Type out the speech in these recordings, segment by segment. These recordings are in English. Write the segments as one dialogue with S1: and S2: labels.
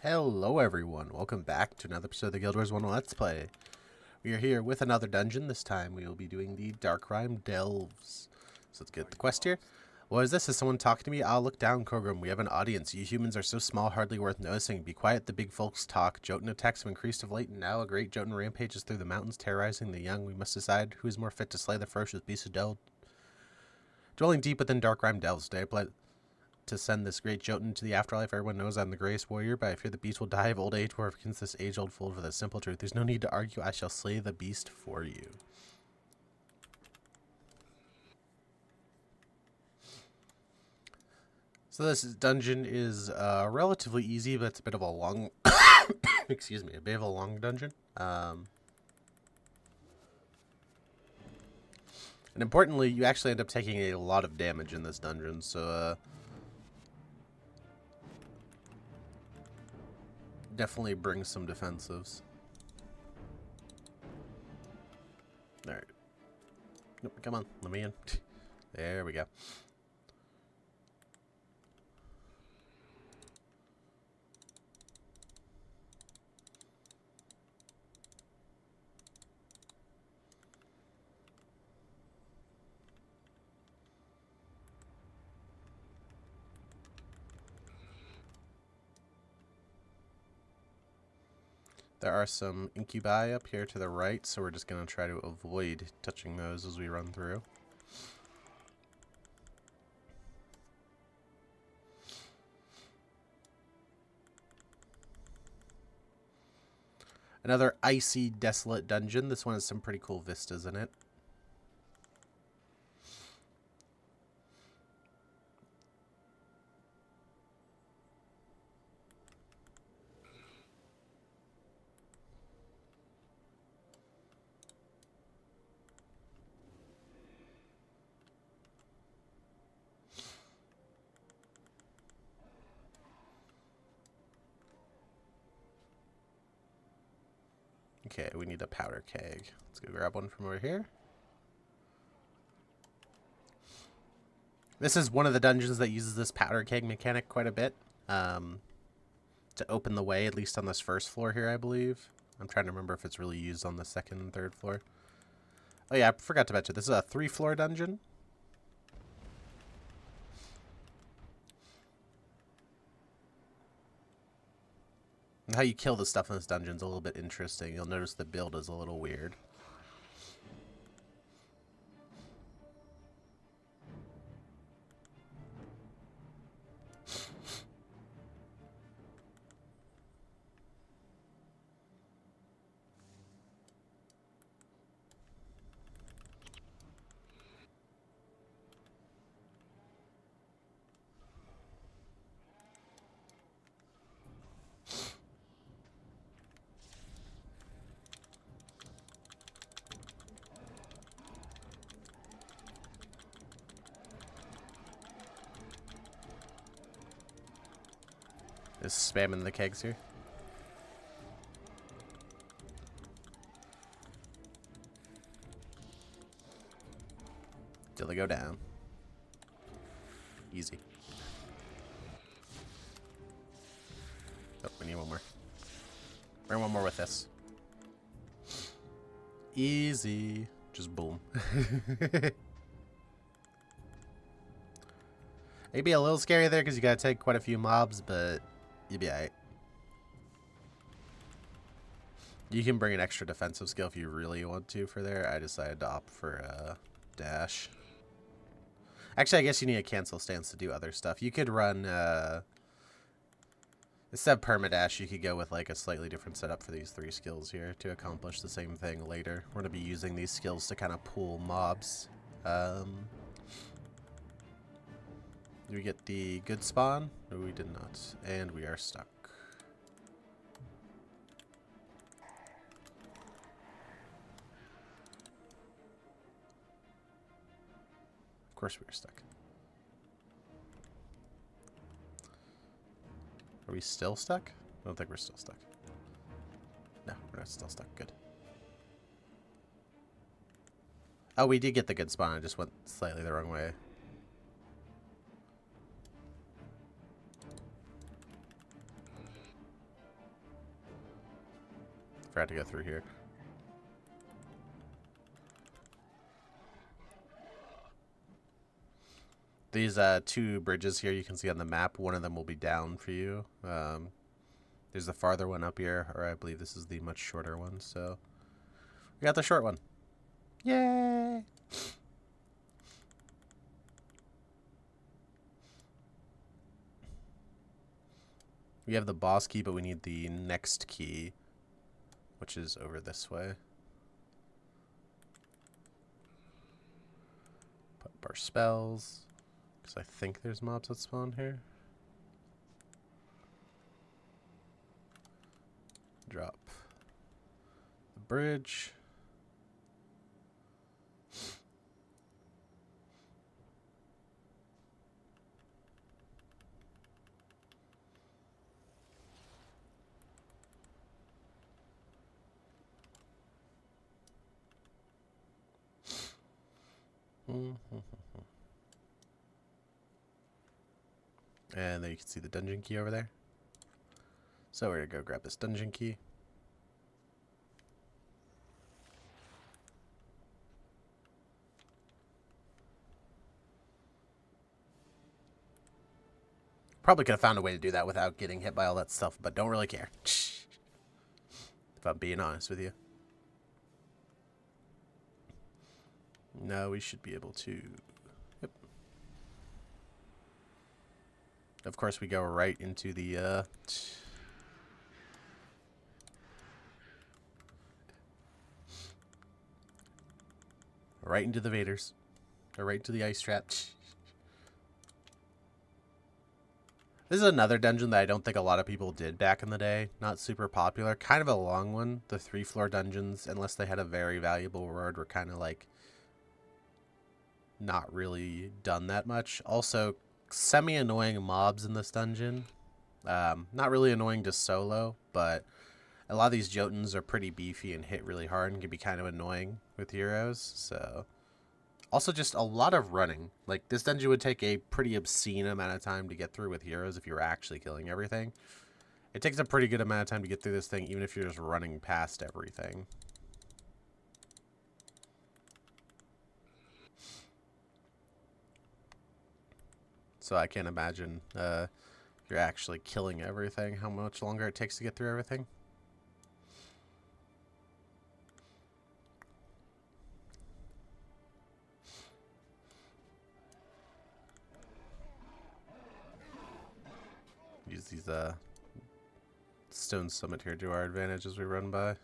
S1: Hello everyone, welcome back to another episode of the Guild Wars 1 Let's Play. We are here with another dungeon. This time we will be doing the Darkrime Delves. So let's get the quest here. What is this? Is someone talking to me? I'll look down, Kogrim. We have an audience. You humans are so small, hardly worth noticing. Be quiet, the big folks talk. Jotun attacks have increased of late, and now a great Jotun rampages through the mountains, terrorizing the young. We must decide who is more fit to slay the ferocious beast of Del. Dwelling deep within Darkrime Delves, today I play to send this great Jotun to the afterlife. Everyone knows I'm the greatest warrior, but I fear the beast will die of old age. War against this age-old fool for the simple truth. There's no need to argue. I shall slay the beast for you. So this dungeon is relatively easy, but it's a bit of a long... excuse me, a bit of a long dungeon. And importantly, you actually end up taking a lot of damage in this dungeon, so... definitely brings some defensives. Alright. Nope, come on, let me in. There we go. There are some incubi up here to the right, so we're just going to try to avoid touching those as we run through. Another icy, desolate dungeon. This one has some pretty cool vistas in it. Okay, we need a powder keg. Let's go grab one from over here. This is one of the dungeons that uses this powder keg mechanic quite a bit. To open the way, at least on this first floor here, I believe. I'm trying to remember if it's really used on the second and third floor. Oh yeah, I forgot to mention, this is a 3-floor dungeon. And how you kill the stuff in this dungeon is a little bit interesting. You'll notice the build is a little weird. Just spamming the kegs here. Till they go down. Easy. Oh, we need one more. Bring one more with us. Easy. Just boom. It'd be a little scary there because you gotta take quite a few mobs, but you'll be alright. You can bring an extra defensive skill if you really want to for there. I decided to opt for dash. Actually, I guess you need a cancel stance to do other stuff. You could run, instead of permadash, you could go with like a slightly different setup for these 3 skills here to accomplish the same thing later. We're going to be using these skills to kind of pull mobs. Did we get the good spawn? No, we did not. And we are stuck. Of course we are stuck. Are we still stuck? I don't think we're still stuck. No, we're not still stuck. Good. Oh, we did get the good spawn. I just went slightly the wrong way. Forgot to go through here. These two bridges here you can see on the map, one of them will be down for you. There's the farther one up here, or I believe this is the much shorter one, so we got the short one. Yay! We have the boss key, but we need the next key, which is over this way. Put up our spells, because I think there's mobs that spawn here. Drop the bridge. And there you can see the dungeon key over there. So we're going to go grab this dungeon key. Probably could have found a way to do that without getting hit by all that stuff, but don't really care. If I'm being honest with you. No, we should be able to... Yep. Of course, we go right into the... right into the Vaders. Or right into the ice trap. This is another dungeon that I don't think a lot of people did back in the day. Not super popular. Kind of a long one. The 3-floor dungeons, unless they had a very valuable reward, were kind of like... not really done that much. Also, semi-annoying mobs in this dungeon. Not really annoying to solo, but a lot of these Jotuns are pretty beefy and hit really hard and can be kind of annoying with heroes. So, also just a lot of running. Like, this dungeon would take a pretty obscene amount of time to get through with heroes if you were actually killing everything. It takes a pretty good amount of time to get through this thing, even if you're just running past everything. So I can't imagine if you're actually killing everything, how much longer it takes to get through everything. Use these stone summit here to our advantage as we run by.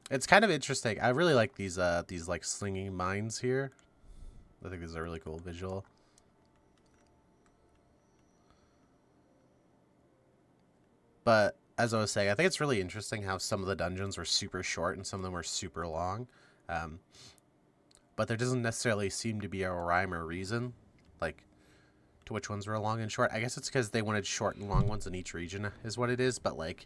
S1: It's kind of interesting. I really like these like slinging mines here. I think this is a really cool visual. But as I was saying, I think it's really interesting how some of the dungeons were super short and some of them were super long. But there doesn't necessarily seem to be a rhyme or reason, like, to which ones were long and short. I guess it's because they wanted short and long ones in each region is what it is. But, like,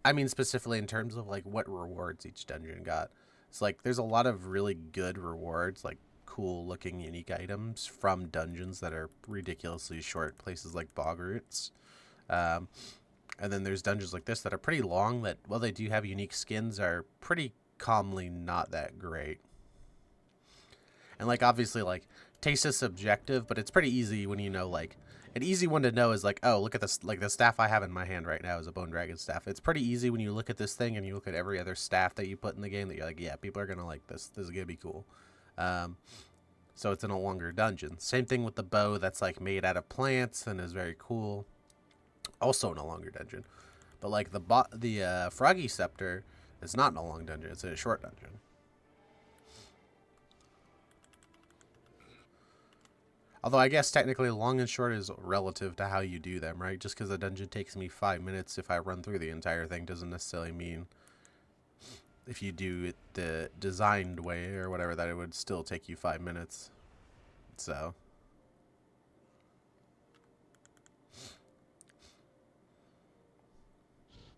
S1: I mean specifically in terms of, like, what rewards each dungeon got. It's like, there's a lot of really good rewards, like, cool-looking, unique items from dungeons that are ridiculously short, places like bog roots. And then there's dungeons like this that are pretty long that, while they do have unique skins, are pretty calmly not that great. And, like, obviously, like, taste is subjective, but it's pretty easy when you know, like, an easy one to know is, like, oh, look at this, like, the staff I have in my hand right now is a Bone Dragon staff. It's pretty easy when you look at this thing and you look at every other staff that you put in the game that you're like, yeah, people are going to like this. This is going to be cool. So it's in a longer dungeon. Same thing with the bow that's, like, made out of plants and is very cool. Also in a longer dungeon. But, like, the Froggy Scepter is not in a long dungeon. It's in a short dungeon. Although I guess technically long and short is relative to how you do them, right? Just because a dungeon takes me 5 minutes if I run through the entire thing doesn't necessarily mean if you do it the designed way or whatever that it would still take you 5 minutes. So...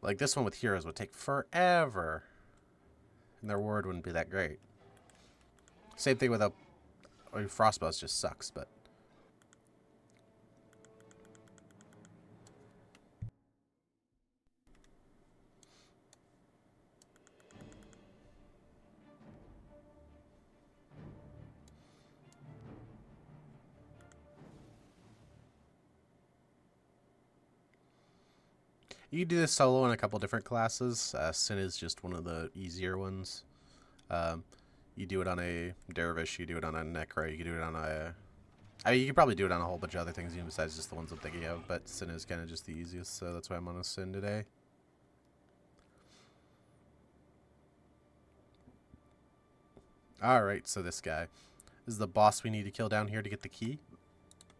S1: like, this one with heroes would take forever. And their reward wouldn't be that great. Same thing with a... I mean, Frostbows just sucks, but... You can do this solo in a couple different classes. Sin is just one of the easier ones. You do it on a Dervish, you do it on a Necro, you can do it on a... I mean, you can probably do it on a whole bunch of other things even besides just the ones I'm thinking of, but Sin is kind of just the easiest, so that's why I'm on a Sin today. Alright, so this guy. This is the boss we need to kill down here to get the key.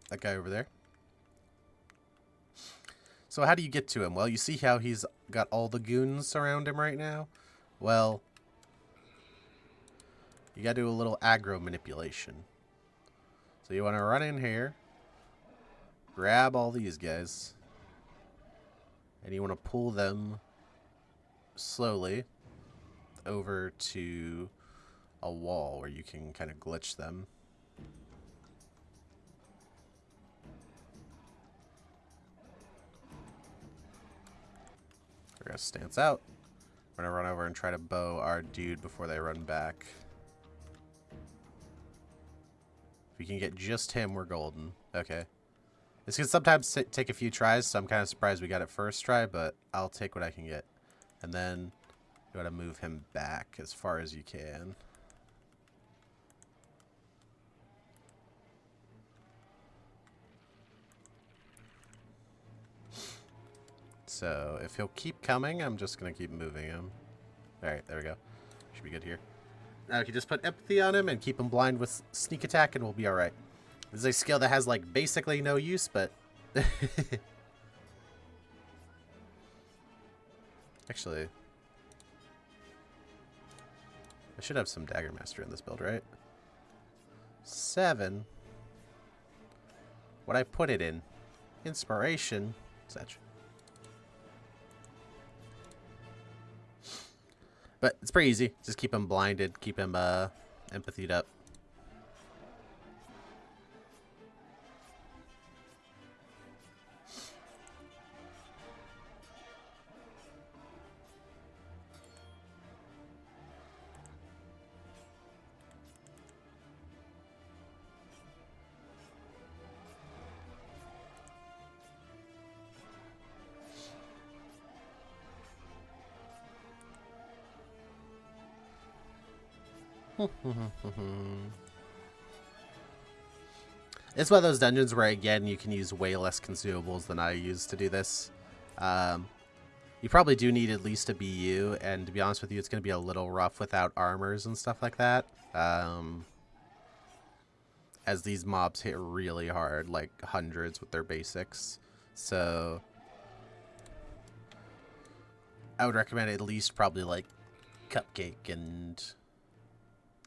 S1: That guy over there. So how do you get to him? Well, you see how he's got all the goons around him right now? Well, you gotta do a little aggro manipulation. So you want to run in here, grab all these guys, and you want to pull them slowly over to a wall where you can kind of glitch them. We're going to stance out. We're going to run over and try to bow our dude before they run back. If we can get just him, we're golden. Okay. This can sometimes take a few tries, so I'm kind of surprised we got it first try, but I'll take what I can get. And then you want to move him back as far as you can. So if he'll keep coming, I'm just going to keep moving him. Alright, there we go. Should be good here. Now we can just put empathy on him and keep him blind with sneak attack and we'll be alright. This is a skill that has like basically no use, but... Actually... I should have some Dagger Master in this build, right? 7. What I put it in? Inspiration. Such. But it's pretty easy. Just keep him blinded. Keep him empathied up. It's one of those dungeons where, again, you can use way less consumables than I use to do this. You probably do need at least a BU, and to be honest with you, it's going to be a little rough without armors and stuff like that. As these mobs hit really hard, like hundreds with their basics. So I would recommend at least probably like Cupcake and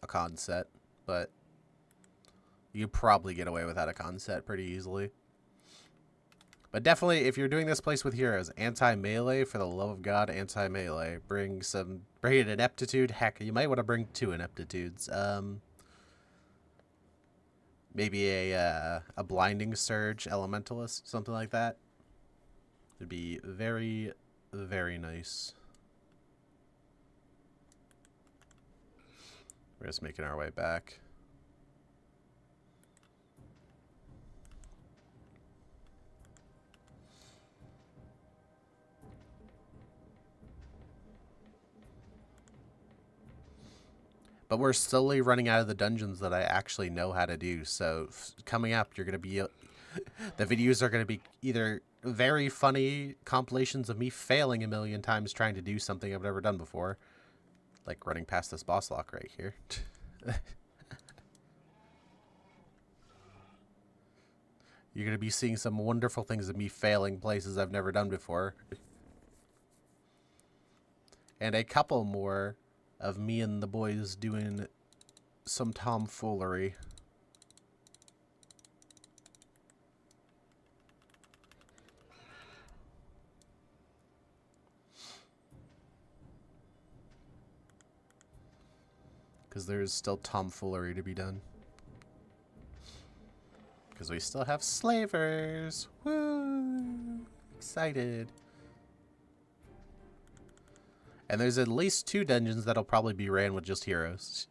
S1: a con set, but you probably get away without a con set pretty easily. But definitely, if you're doing this place with heroes, anti-melee, for the love of God, anti-melee. Bring an ineptitude. Heck, you might want to bring 2 ineptitudes. Maybe a blinding surge elementalist, something like that. It'd be very, very nice. We're just making our way back. But we're slowly running out of the dungeons that I actually know how to do. So coming up, you're going to be... the videos are going to be either very funny compilations of me failing a million times trying to do something I've never done before. Like running past this boss lock right here. You're going to be seeing some wonderful things of me failing places I've never done before. And a couple more of me and the boys doing some tomfoolery. Because there's still tomfoolery to be done. Because we still have slavers. Woo! Excited. And there's at least 2 dungeons that'll probably be ran with just heroes.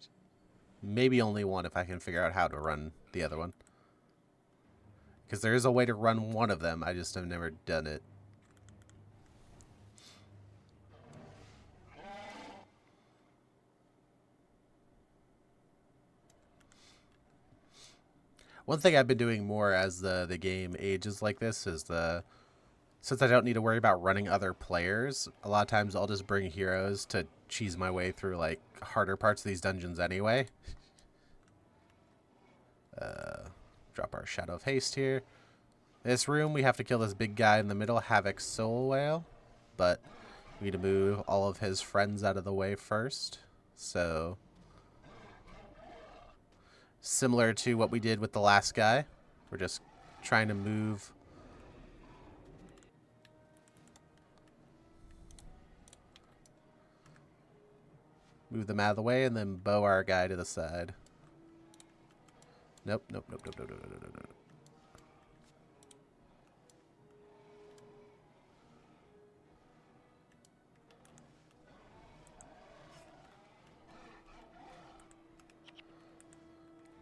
S1: Maybe only 1 if I can figure out how to run the other one. Because there is a way to run one of them, I just have never done it. One thing I've been doing more as the game ages like this is since I don't need to worry about running other players, a lot of times I'll just bring heroes to cheese my way through like harder parts of these dungeons anyway. Drop our Shadow of Haste here. This room, we have to kill this big guy in the middle, Havoc Soul Whale, but we need to move all of his friends out of the way first. So, similar to what we did with the last guy, we're just trying to move them out of the way and then bow our guy to the side. Nope, nope, nope, nope, nope, nope, nope, nope, nope.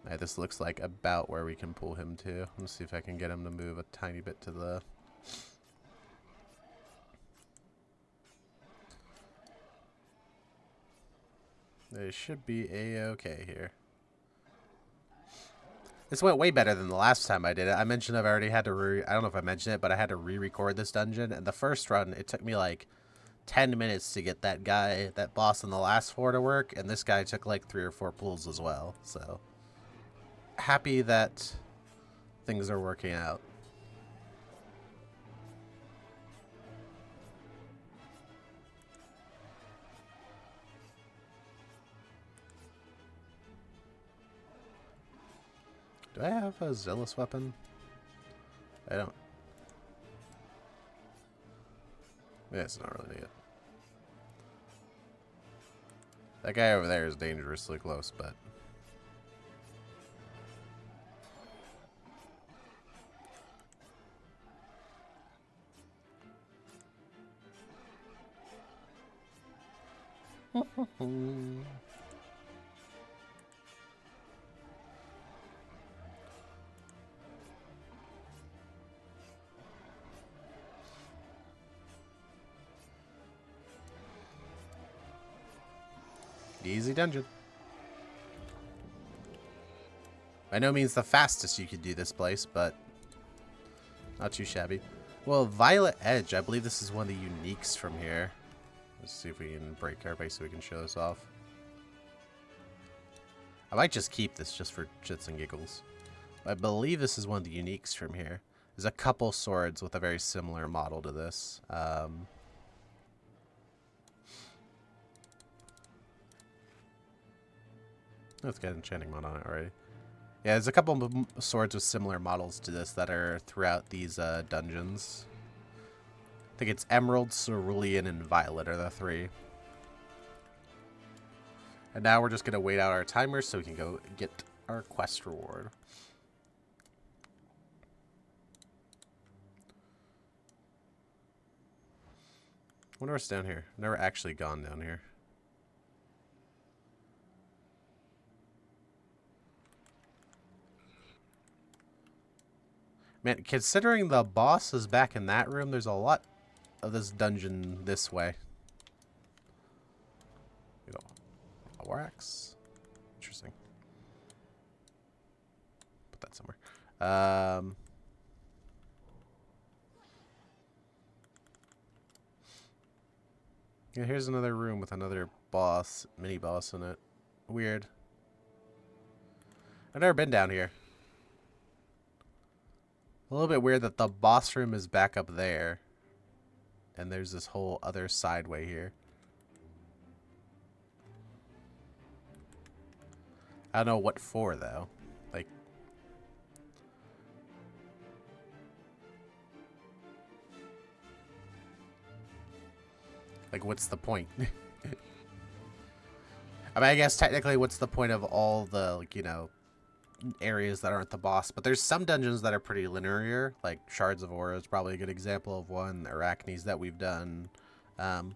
S1: Alright, this looks like about where we can pull him to. Let's see if I can get him to move a tiny bit to the... They should be a-okay here. This went way better than the last time I did it. I mentioned I've already had to I don't know if I mentioned it, but I had to re-record this dungeon. And the first run, it took me like 10 minutes to get that guy, that boss in the last floor to work. And this guy took like 3 or 4 pulls as well. So, happy that things are working out. Do I have a zealous weapon? I don't. Yeah, it's not really it. That guy over there is dangerously close, but... Easy dungeon. By no means the fastest you could do this place, but not too shabby. Well, Violet Edge, I believe this is one of the uniques from here. Let's see if we can break our base so we can show this off. I might just keep this just for shits and giggles. I believe this is one of the uniques from here. There's a couple swords with a very similar model to this. Let's get enchanting mod on it already. Yeah, there's a couple of swords with similar models to this that are throughout these dungeons. I think it's Emerald, Cerulean, and Violet are the 3. And now we're just going to wait out our timer so we can go get our quest reward. I wonder what's down here. I've never actually gone down here. Man, considering the boss is back in that room, there's a lot of this dungeon this way. You know, a war axe. Interesting. Put that somewhere. Yeah, here's another room with another boss, mini boss in it. Weird. I've never been down here. A little bit weird that the boss room is back up there. And there's this whole other sideway here. I don't know what for, though. Like, what's the point? I mean, I guess technically what's the point of all the, like, you know, areas that aren't the boss, but there's some dungeons that are pretty linear, like Shards of Aura is probably a good example of one, Arachnes that we've done, and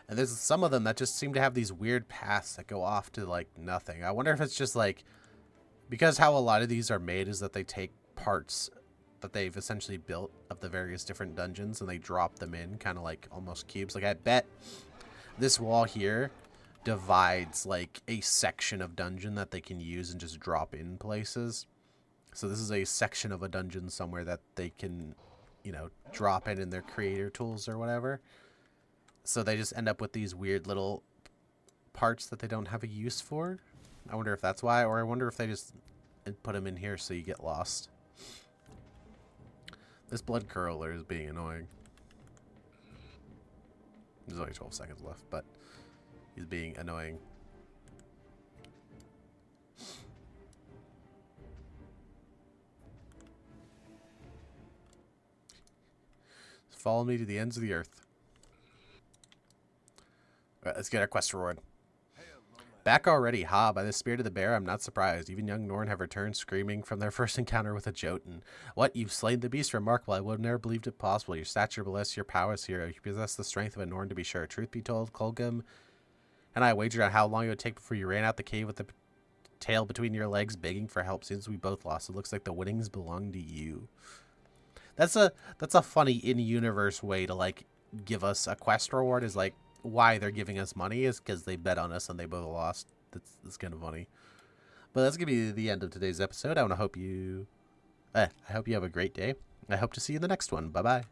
S1: there's some of them that just seem to have these weird paths that go off to like nothing. I wonder if it's just like, because how a lot of these are made is that they take parts that they've essentially built of the various different dungeons and they drop them in kind of like almost cubes. Like I bet this wall here divides like a section of dungeon that they can use and just drop in places. So this is a section of a dungeon somewhere that they can, you know, drop in their creator tools or whatever. So they just end up with these weird little parts that they don't have a use for. I wonder if that's why, or I wonder if they just put them in here so you get lost. This blood curler is being annoying. There's only 12 seconds left, but he's being annoying. Follow me to the ends of the earth. Alright, let's get our quest reward. Back already, ha, by the spirit of the bear, I'm not surprised. Even young Norn have returned screaming from their first encounter with a Jotun. What, you've slain the beast? Remarkable, I would have never believed it possible. Your stature bless your prowess, hero. You possess the strength of a Norn, to be sure. Truth be told, Kolgum and I wagered on how long it would take before you ran out the cave with the tail between your legs, begging for help. Since we both lost, it looks like the winnings belong to you. That's a funny in-universe way to, like, give us a quest reward, is like, why they're giving us money is because they bet on us and they both lost. That's kind of funny. But that's gonna be the end of today's episode. I hope you have a great day. I hope to see you in the next one. Bye bye.